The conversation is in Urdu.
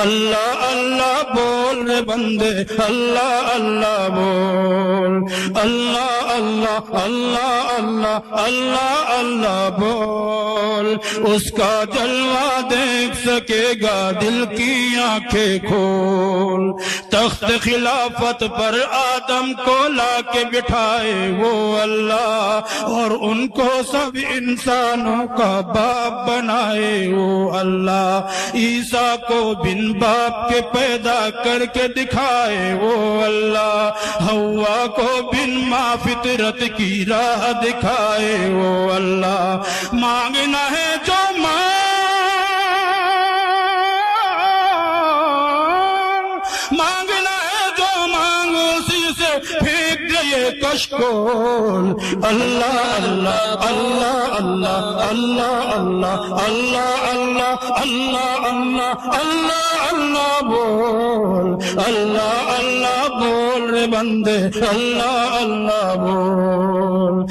اللہ اللہ بول رے بندے اللہ اللہ بول اللہ اللہ اللہ اللہ اللہ اللہ بول اس کا جلوہ دیکھ سکے گا دل کی آنکھیں کھول تخت خلافت پر آدم کو لا کے بٹھائے وہ اللہ اور ان کو سب انسانوں کا باپ بنائے وہ اللہ عیسیٰ کو بن باپ کے پیدا کر کے دکھائے وہ اللہ حوا کو بن ماں فطرت کی راہ دکھائے وہ اللہ مانگنا ہے جو مانگنا ہے جو مانگ اسی سے پھینک دے یہ کشکول اللہ اللہ اللہ اللہ اللہ اللہ اللہ اللہ اللہ اللہ اللہ اللہ بول اللہ اللہ بول رے بندے اللہ اللہ بول